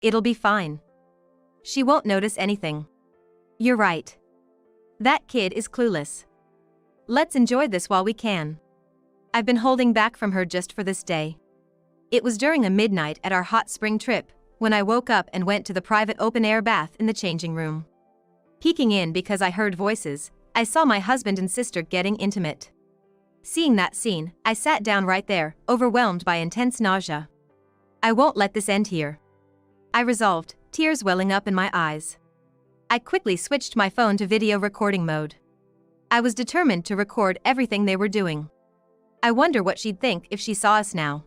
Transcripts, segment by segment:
It'll be fine. She won't notice anything. You're right. That kid is clueless. Let's enjoy this while we can. I've been holding back from her just for this day. It was during a midnight at our hot spring trip, when I woke up and went to the private open-air bath in the changing room. Peeking in because I heard voices, I saw my husband and sister getting intimate. Seeing that scene, I sat down right there, overwhelmed by intense nausea. I won't let this end here. I resolved, tears welling up in my eyes. I quickly switched my phone to video recording mode. I was determined to record everything they were doing. I wonder what she'd think if she saw us now.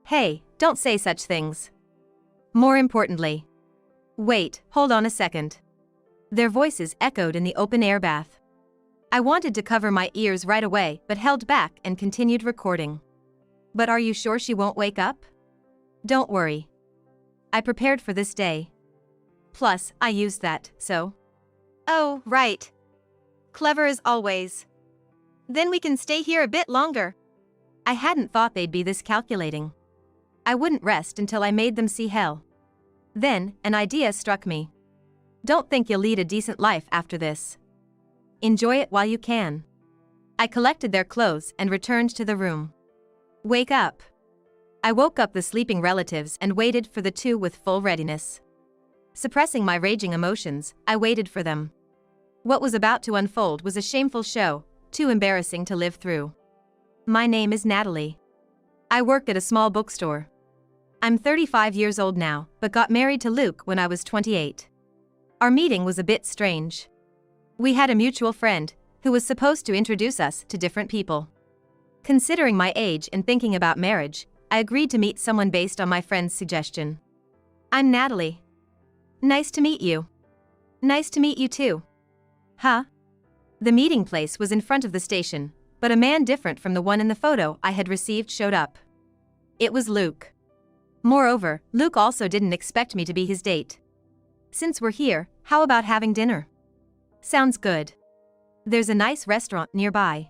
Hey, don't say such things. More importantly. Wait, hold on a second. Their voices echoed in the open-air bath. I wanted to cover my ears right away but held back and continued recording. But are you sure she won't wake up? Don't worry. I prepared for this day. Plus, I used that, so. Oh, right. Clever as always. Then we can stay here a bit longer. I hadn't thought they'd be this calculating. I wouldn't rest until I made them see hell. Then, an idea struck me. Don't think you'll lead a decent life after this. Enjoy it while you can. I collected their clothes and returned to the room. Wake up. I woke up the sleeping relatives and waited for the two with full readiness. Suppressing my raging emotions, I waited for them. What was about to unfold was a shameful show, too embarrassing to live through. My name is Natalie. I work at a small bookstore. I'm 35 years old now, but got married to Luke when I was 28. Our meeting was a bit strange. We had a mutual friend, who was supposed to introduce us to different people. Considering my age and thinking about marriage, I agreed to meet someone based on my friend's suggestion. I'm Natalie. Nice to meet you. Nice to meet you too. Huh? The meeting place was in front of the station, but a man different from the one in the photo I had received showed up. It was Luke. Moreover, Luke also didn't expect me to be his date. Since we're here, how about having dinner? Sounds good. There's a nice restaurant nearby.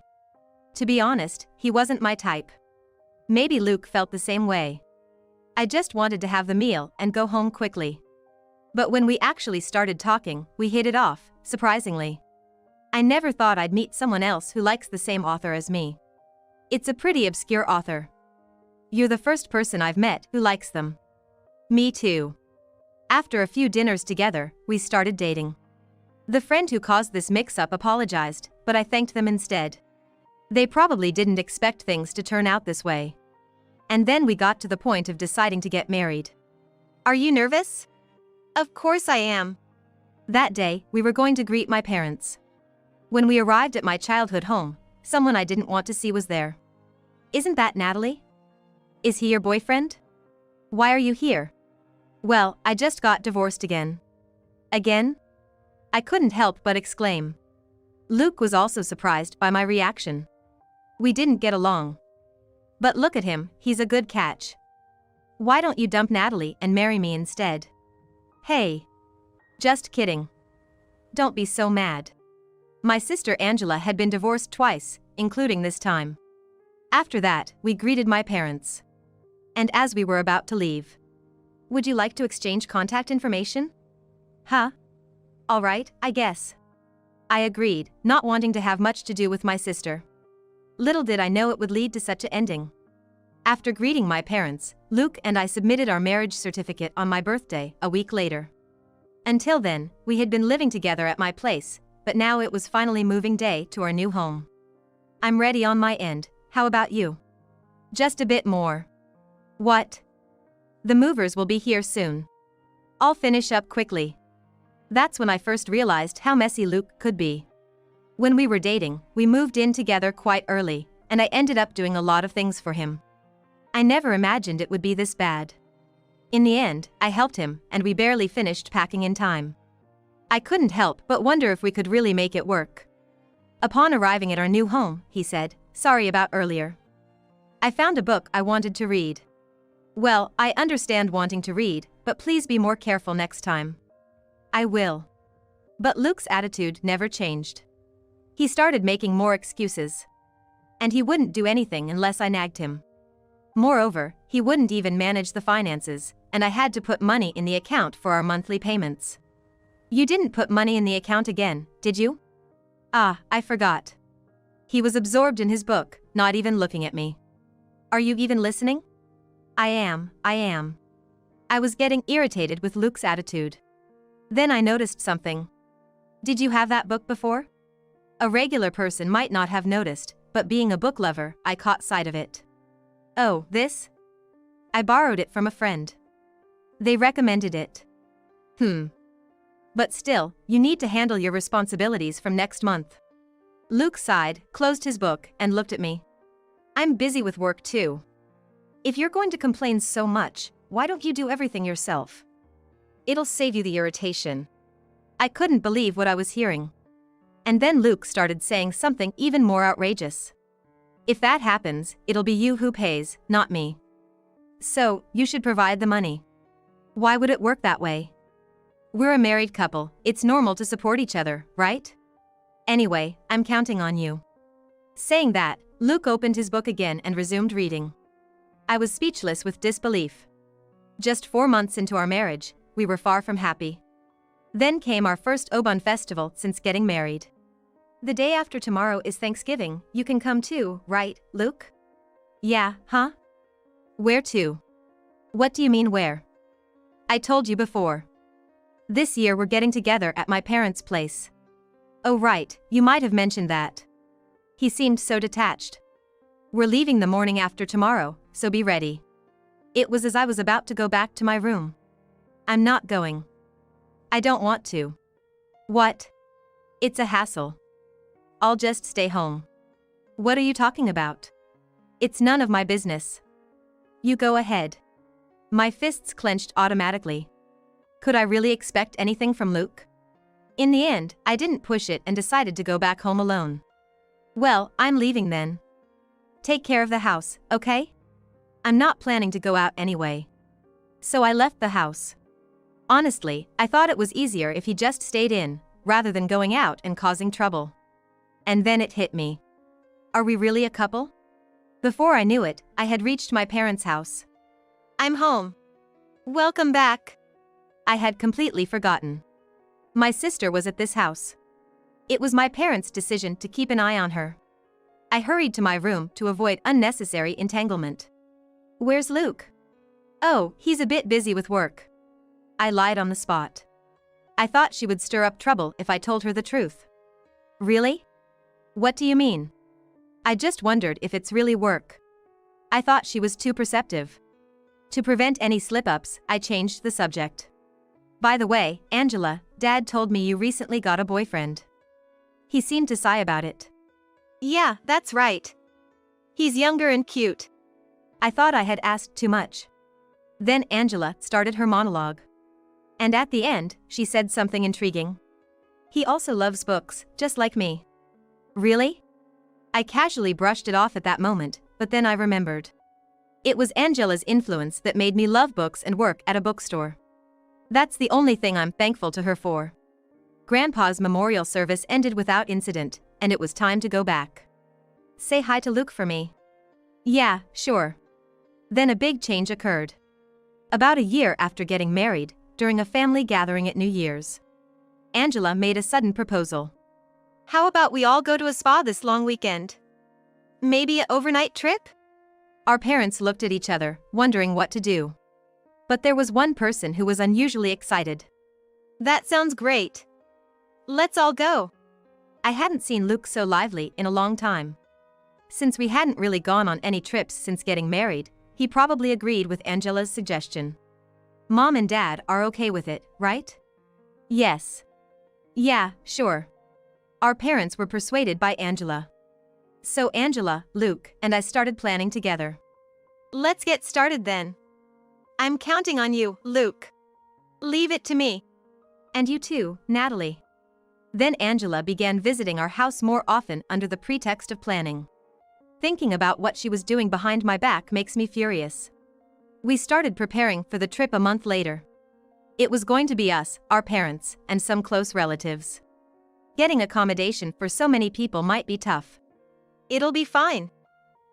To be honest, he wasn't my type. Maybe Luke felt the same way. I just wanted to have the meal and go home quickly. But when we actually started talking, we hit it off, surprisingly. I never thought I'd meet someone else who likes the same author as me. It's a pretty obscure author. You're the first person I've met who likes them. Me too. After a few dinners together, we started dating. The friend who caused this mix-up apologized, but I thanked them instead. They probably didn't expect things to turn out this way. And then we got to the point of deciding to get married. Are you nervous? Of course I am. That day, we were going to greet my parents. When we arrived at my childhood home, someone I didn't want to see was there. Isn't that Natalie? Is he your boyfriend? Why are you here? Well, I just got divorced again. Again? I couldn't help but exclaim. Luke was also surprised by my reaction. We didn't get along. But look at him, he's a good catch. Why don't you dump Natalie and marry me instead? Hey. Just kidding. Don't be so mad. My sister Angela had been divorced twice, including this time. After that, we greeted my parents. And as we were about to leave. Would you like to exchange contact information? Huh? All right, I guess. I agreed, not wanting to have much to do with my sister. Little did I know it would lead to such an ending. After greeting my parents, Luke and I submitted our marriage certificate on my birthday, a week later. Until then, we had been living together at my place, but now it was finally moving day to our new home. I'm ready on my end, how about you? Just a bit more. What? The movers will be here soon. I'll finish up quickly. That's when I first realized how messy Luke could be. When we were dating, we moved in together quite early, and I ended up doing a lot of things for him. I never imagined it would be this bad. In the end, I helped him, and we barely finished packing in time. I couldn't help but wonder if we could really make it work. Upon arriving at our new home, he said, "Sorry about earlier. I found a book I wanted to read." Well, I understand wanting to read, but please be more careful next time. I will. But Luke's attitude never changed. He started making more excuses. And he wouldn't do anything unless I nagged him. Moreover, he wouldn't even manage the finances, and I had to put money in the account for our monthly payments. You didn't put money in the account again, did you? Ah, I forgot. He was absorbed in his book, not even looking at me. Are you even listening? I am. I was getting irritated with Luke's attitude. Then I noticed something. Did you have that book before? A regular person might not have noticed, but being a book lover, I caught sight of it. Oh, this? I borrowed it from a friend. They recommended it. But still, you need to handle your responsibilities from next month. Luke sighed, closed his book, and looked at me. I'm busy with work too. If you're going to complain so much, why don't you do everything yourself? It'll save you the irritation. I couldn't believe what I was hearing. And then Luke started saying something even more outrageous. If that happens, it'll be you who pays, not me. So, you should provide the money. Why would it work that way? We're a married couple, it's normal to support each other, right? Anyway, I'm counting on you. Saying that, Luke opened his book again and resumed reading. I was speechless with disbelief. Just 4 months into our marriage, we were far from happy. Then came our first Obon festival since getting married. The day after tomorrow is Thanksgiving, you can come too, right, Luke? Yeah, huh? Where to? What do you mean where? I told you before. This year we're getting together at my parents' place. Oh right, you might have mentioned that. He seemed so detached. We're leaving the morning after tomorrow, so be ready. It was as I was about to go back to my room. I'm not going. I don't want to. What? It's a hassle. I'll just stay home. What are you talking about? It's none of my business. You go ahead. My fists clenched automatically. Could I really expect anything from Luke? In the end, I didn't push it and decided to go back home alone. Well, I'm leaving then. Take care of the house, okay? I'm not planning to go out anyway. So I left the house. Honestly, I thought it was easier if he just stayed in, rather than going out and causing trouble. And then it hit me. Are we really a couple? Before I knew it, I had reached my parents' house. I'm home. Welcome back. I had completely forgotten. My sister was at this house. It was my parents' decision to keep an eye on her. I hurried to my room to avoid unnecessary entanglement. Where's Luke? Oh, he's a bit busy with work. I lied on the spot. I thought she would stir up trouble if I told her the truth. Really? What do you mean? I just wondered if it's really work. I thought she was too perceptive. To prevent any slip-ups, I changed the subject. By the way, Angela, Dad told me you recently got a boyfriend. He seemed to sigh about it. Yeah, that's right. He's younger and cute. I thought I had asked too much. Then Angela started her monologue. And at the end, she said something intriguing. He also loves books, just like me. Really? I casually brushed it off at that moment, but then I remembered. It was Angela's influence that made me love books and work at a bookstore. That's the only thing I'm thankful to her for. Grandpa's memorial service ended without incident, and it was time to go back. Say hi to Luke for me. Yeah, sure. Then a big change occurred. About a year after getting married, during a family gathering at New Year's, Angela made a sudden proposal. How about we all go to a spa this long weekend? Maybe an overnight trip? Our parents looked at each other, wondering what to do. But there was one person who was unusually excited. That sounds great. Let's all go. I hadn't seen Luke so lively in a long time. Since we hadn't really gone on any trips since getting married, he probably agreed with Angela's suggestion. Mom and Dad are okay with it, right? Yes. Yeah, sure. Our parents were persuaded by Angela. So Angela, Luke, and I started planning together. Let's get started then. I'm counting on you, Luke. Leave it to me. And you too, Natalie. Then Angela began visiting our house more often under the pretext of planning. Thinking about what she was doing behind my back makes me furious. We started preparing for the trip a month later. It was going to be us, our parents, and some close relatives. Getting accommodation for so many people might be tough. It'll be fine.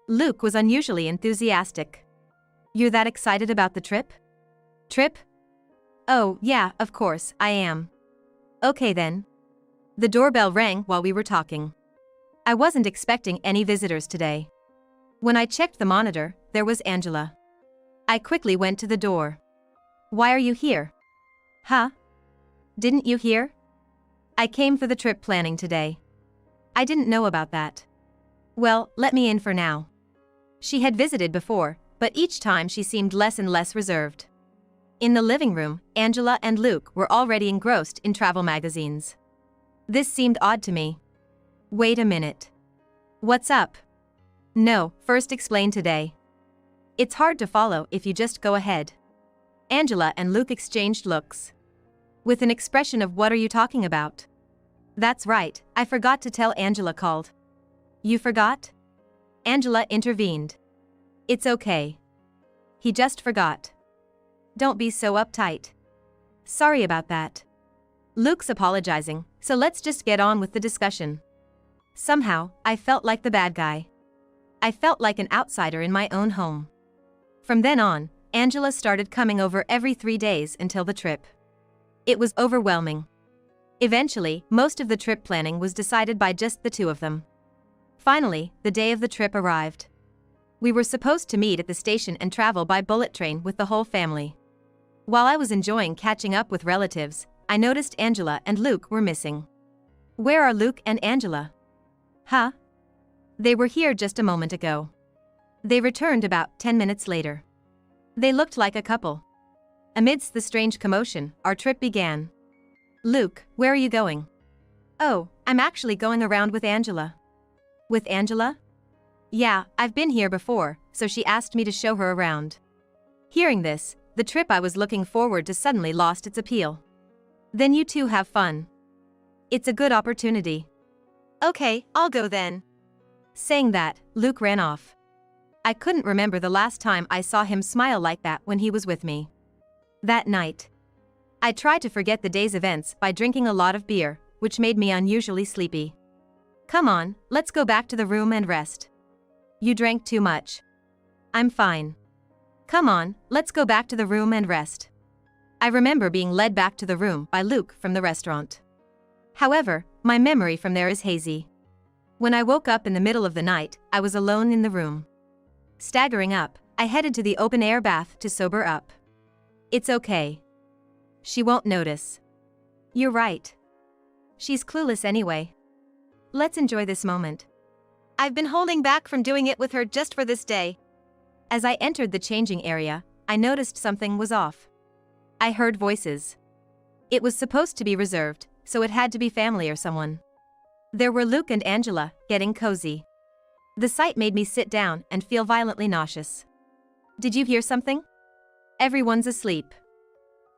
Luke was unusually enthusiastic. You're that excited about the trip? Trip? Oh, yeah, of course, I am. Okay then. The doorbell rang while we were talking. I wasn't expecting any visitors today. When I checked the monitor, there was Angela. I quickly went to the door. Why are you here? Huh? Didn't you hear? I came for the trip planning today. I didn't know about that. Well, let me in for now. She had visited before, but each time she seemed less and less reserved. In the living room, Angela and Luke were already engrossed in travel magazines. This seemed odd to me. Wait a minute. What's up? No, first explain today. It's hard to follow if you just go ahead. Angela and Luke exchanged looks. With an expression of what are you talking about? That's right, I forgot to tell Angela called. You forgot? Angela intervened. It's okay. He just forgot. Don't be so uptight. Sorry about that. Luke's apologizing, so let's just get on with the discussion. Somehow, I felt like the bad guy. I felt like an outsider in my own home. From then on, Angela started coming over every 3 days until the trip. It was overwhelming. Eventually, most of the trip planning was decided by just the two of them. Finally, the day of the trip arrived. We were supposed to meet at the station and travel by bullet train with the whole family. While I was enjoying catching up with relatives, I noticed Angela and Luke were missing. Where are Luke and Angela? Huh? They were here just a moment ago. They returned about 10 minutes later. They looked like a couple. Amidst the strange commotion, our trip began. Luke, where are you going? Oh, I'm actually going around with Angela. With Angela? Yeah, I've been here before, so she asked me to show her around. Hearing this, the trip I was looking forward to suddenly lost its appeal. Then you two have fun. It's a good opportunity. Okay, I'll go then. Saying that, Luke ran off. I couldn't remember the last time I saw him smile like that when he was with me. That night, I tried to forget the day's events by drinking a lot of beer, which made me unusually sleepy. Come on, let's go back to the room and rest. You drank too much. I'm fine. Come on, let's go back to the room and rest. I remember being led back to the room by Luke from the restaurant. However, my memory from there is hazy. When I woke up in the middle of the night, I was alone in the room. Staggering up, I headed to the open-air bath to sober up. It's okay. She won't notice. You're right. She's clueless anyway. Let's enjoy this moment. I've been holding back from doing it with her just for this day. As I entered the changing area, I noticed something was off. I heard voices. It was supposed to be reserved, so it had to be family or someone. There were Luke and Angela, getting cozy. The sight made me sit down and feel violently nauseous. Did you hear something? Everyone's asleep.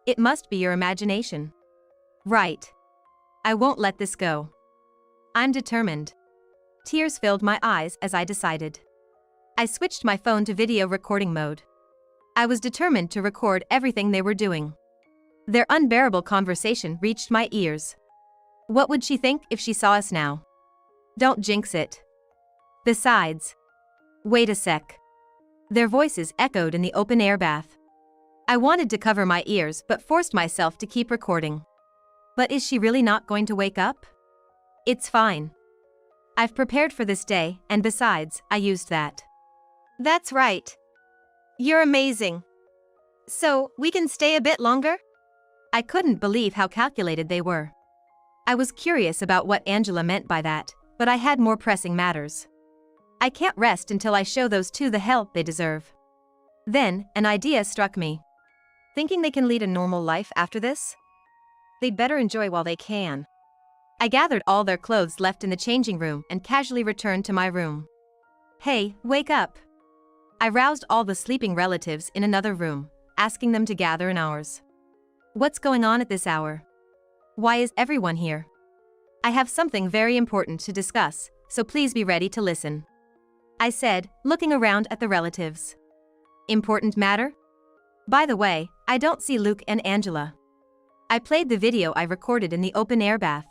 It must be your imagination. Right. I won't let this go. I'm determined. Tears filled my eyes as I decided. I switched my phone to video recording mode. I was determined to record everything they were doing. Their unbearable conversation reached my ears. What would she think if she saw us now? Don't jinx it. Besides. Wait a sec. Their voices echoed in the open-air bath. I wanted to cover my ears but forced myself to keep recording. But is she really not going to wake up? It's fine. I've prepared for this day, and besides, I used that. That's right. You're amazing. So, we can stay a bit longer? I couldn't believe how calculated they were. I was curious about what Angela meant by that, but I had more pressing matters. I can't rest until I show those two the help they deserve. Then, an idea struck me. Thinking they can lead a normal life after this? They'd better enjoy while they can. I gathered all their clothes left in the changing room and casually returned to my room. Hey, wake up! I roused all the sleeping relatives in another room, asking them to gather in ours. What's going on at this hour? Why is everyone here? I have something very important to discuss, so please be ready to listen. I said, looking around at the relatives. Important matter? By the way, I don't see Luke and Angela. I played the video I recorded in the open-air bath.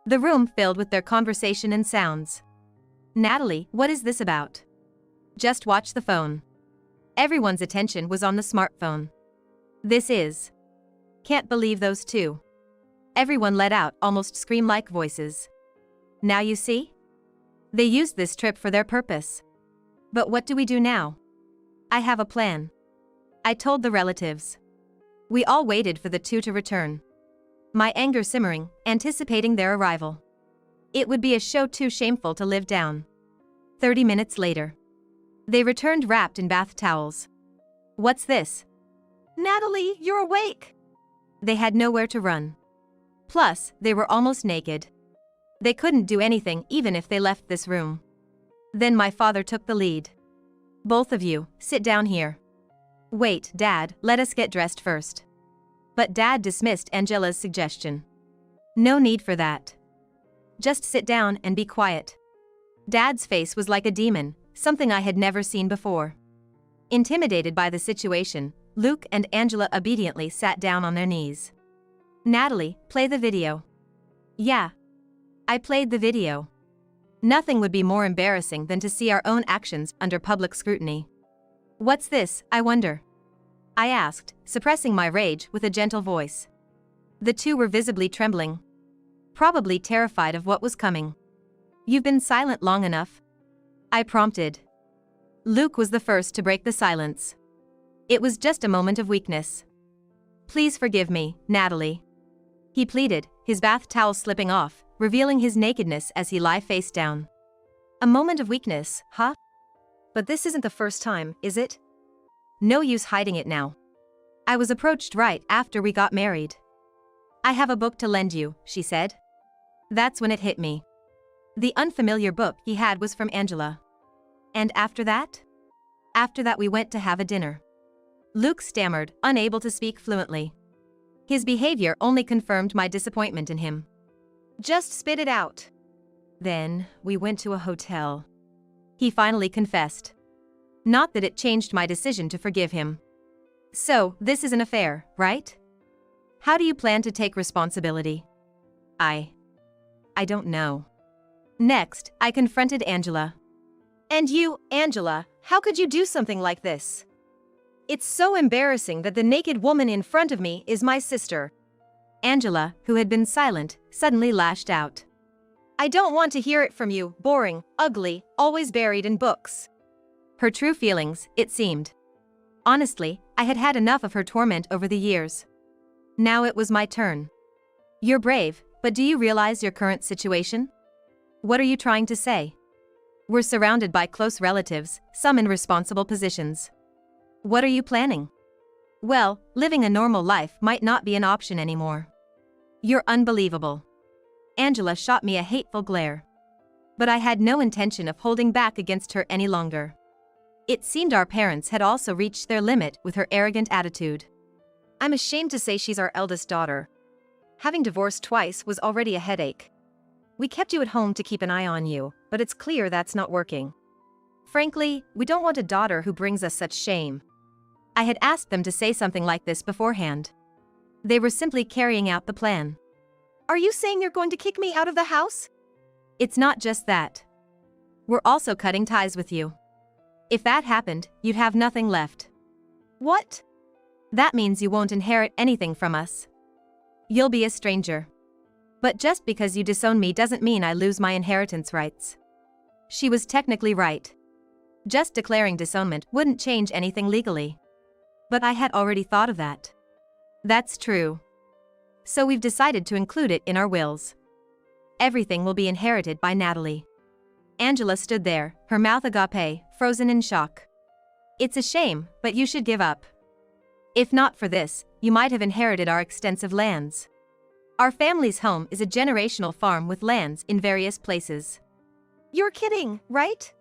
The room filled with their conversation and sounds. Natalie, what is this about? Just watch the phone. Everyone's attention was on the smartphone. This is. Can't believe those two. Everyone let out almost scream-like voices. Now you see? They used this trip for their purpose. But what do we do now? I have a plan. I told the relatives. We all waited for the two to return. My anger simmering, anticipating their arrival. It would be a show too shameful to live down. 30 minutes later. They returned wrapped in bath towels. What's this? Natalie, you're awake! They had nowhere to run. Plus, they were almost naked. They couldn't do anything even if they left this room. Then my father took the lead. Both of you, sit down here. Wait, Dad, let us get dressed first. But Dad dismissed Angela's suggestion. No need for that. Just sit down and be quiet. Dad's face was like a demon, something I had never seen before. Intimidated by the situation, Luke and Angela obediently sat down on their knees. Natalie, play the video. Yeah. I played the video. Nothing would be more embarrassing than to see our own actions under public scrutiny. What's this, I wonder? I asked, suppressing my rage with a gentle voice. The two were visibly trembling. Probably terrified of what was coming. You've been silent long enough. I prompted. Luke was the first to break the silence. It was just a moment of weakness. Please forgive me, Natalie. He pleaded, his bath towel slipping off, revealing his nakedness as he lay face down. A moment of weakness, huh? But this isn't the first time, is it? No use hiding it now. I was approached right after we got married. I have a book to lend you, she said. That's when it hit me. The unfamiliar book he had was from Angela. And after that? After that we went to have a dinner. Luke stammered, unable to speak fluently. His behavior only confirmed my disappointment in him. Just spit it out. Then, we went to a hotel. He finally confessed. Not that it changed my decision to forgive him. So, this is an affair, right? How do you plan to take responsibility? I don't know. Next, I confronted Angela. And you, Angela, how could you do something like this? It's so embarrassing that the naked woman in front of me is my sister. Angela, who had been silent, suddenly lashed out. I don't want to hear it from you, boring, ugly, always buried in books. Her true feelings, it seemed. Honestly, I had had enough of her torment over the years. Now it was my turn. You're brave, but do you realize your current situation? What are you trying to say? We're surrounded by close relatives, some in responsible positions. What are you planning? Well, living a normal life might not be an option anymore. You're unbelievable. Angela shot me a hateful glare. But I had no intention of holding back against her any longer. It seemed our parents had also reached their limit with her arrogant attitude. I'm ashamed to say she's our eldest daughter. Having divorced twice was already a headache. We kept you at home to keep an eye on you, but it's clear that's not working. Frankly, we don't want a daughter who brings us such shame. I had asked them to say something like this beforehand. They were simply carrying out the plan. Are you saying you're going to kick me out of the house? It's not just that. We're also cutting ties with you. If that happened, you'd have nothing left. What? That means you won't inherit anything from us. You'll be a stranger. But just because you disown me doesn't mean I lose my inheritance rights. She was technically right. Just declaring disownment wouldn't change anything legally. But I had already thought of that. That's true. So we've decided to include it in our wills. Everything will be inherited by Natalie. Angela stood there, her mouth agape, frozen in shock. It's a shame, but you should give up. If not for this, you might have inherited our extensive lands. Our family's home is a generational farm with lands in various places. You're kidding, right?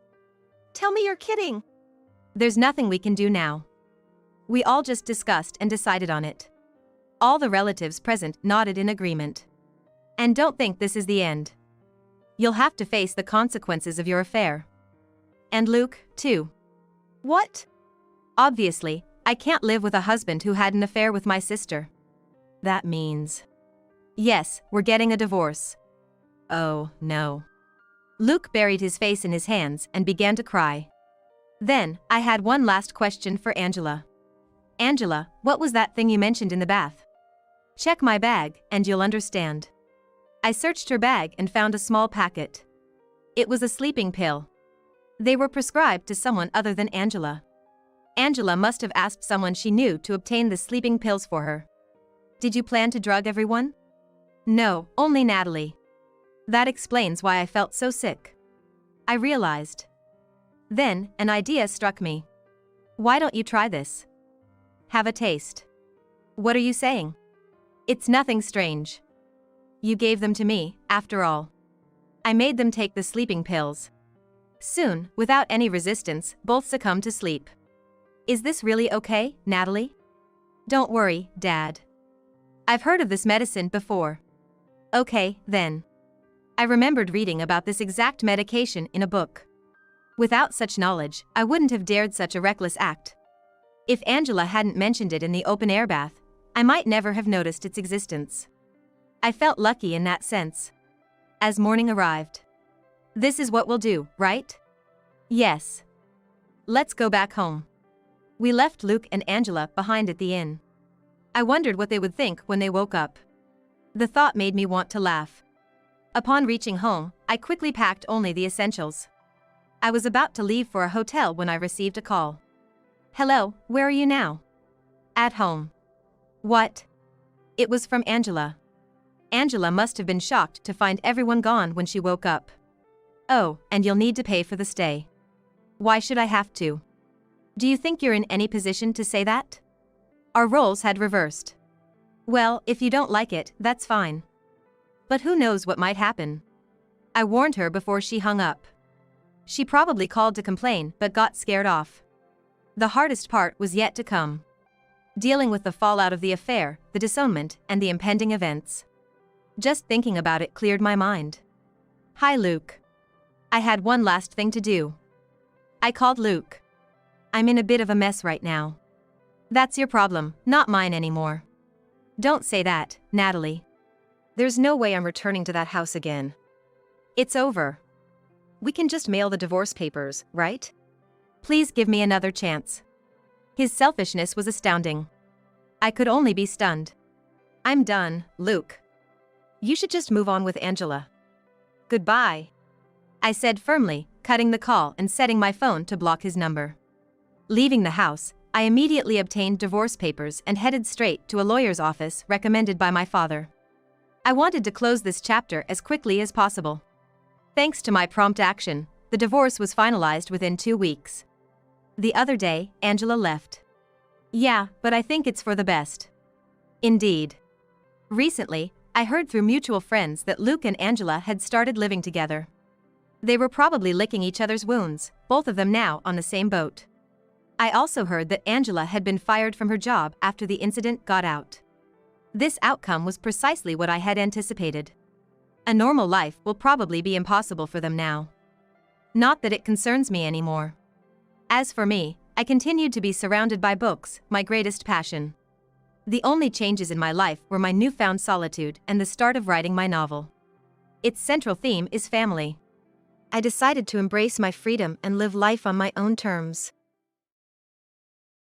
Tell me you're kidding. There's nothing we can do now. We all just discussed and decided on it. All the relatives present nodded in agreement. And don't think this is the end. You'll have to face the consequences of your affair. And Luke, too. What? Obviously, I can't live with a husband who had an affair with my sister. That means... Yes, we're getting a divorce. Oh, no. Luke buried his face in his hands and began to cry. Then, I had one last question for Angela. Angela, what was that thing you mentioned in the bath? Check my bag, and you'll understand. I searched her bag and found a small packet. It was a sleeping pill. They were prescribed to someone other than Angela. Angela must have asked someone she knew to obtain the sleeping pills for her. Did you plan to drug everyone? No, only Natalie. That explains why I felt so sick. I realized. Then, an idea struck me. Why don't you try this? Have a taste. What are you saying? It's nothing strange. You gave them to me, after all. I made them take the sleeping pills. Soon, without any resistance, both succumbed to sleep. Is this really okay, Natalie? Don't worry, Dad. I've heard of this medicine before. Okay, then. I remembered reading about this exact medication in a book. Without such knowledge, I wouldn't have dared such a reckless act. If Angela hadn't mentioned it in the open-air bath, I might never have noticed its existence. I felt lucky in that sense. As morning arrived. This is what we'll do, right? Yes. Let's go back home. We left Luke and Angela behind at the inn. I wondered what they would think when they woke up. The thought made me want to laugh. Upon reaching home, I quickly packed only the essentials. I was about to leave for a hotel when I received a call. Hello, where are you now? At home. What? It was from Angela. Angela must have been shocked to find everyone gone when she woke up. Oh, and you'll need to pay for the stay. Why should I have to? Do you think you're in any position to say that? Our roles had reversed. Well, if you don't like it, that's fine. But who knows what might happen? I warned her before she hung up. She probably called to complain but got scared off. The hardest part was yet to come. Dealing with the fallout of the affair, the disownment, and the impending events. Just thinking about it cleared my mind. Hi, Luke. I had one last thing to do. I called Luke. I'm in a bit of a mess right now. That's your problem, not mine anymore. Don't say that, Natalie. There's no way I'm returning to that house again. It's over. We can just mail the divorce papers, right? Please give me another chance. His selfishness was astounding. I could only be stunned. I'm done, Luke. You should just move on with Angela. Goodbye. I said firmly, cutting the call and setting my phone to block his number. Leaving the house, I immediately obtained divorce papers and headed straight to a lawyer's office recommended by my father. I wanted to close this chapter as quickly as possible. Thanks to my prompt action, the divorce was finalized within 2 weeks. The other day, Angela left. Yeah, but I think it's for the best. Indeed. Recently, I heard through mutual friends that Luke and Angela had started living together. They were probably licking each other's wounds, both of them now on the same boat. I also heard that Angela had been fired from her job after the incident got out. This outcome was precisely what I had anticipated. A normal life will probably be impossible for them now. Not that it concerns me anymore. As for me, I continued to be surrounded by books, my greatest passion. The only changes in my life were my newfound solitude and the start of writing my novel. Its central theme is family. I decided to embrace my freedom and live life on my own terms.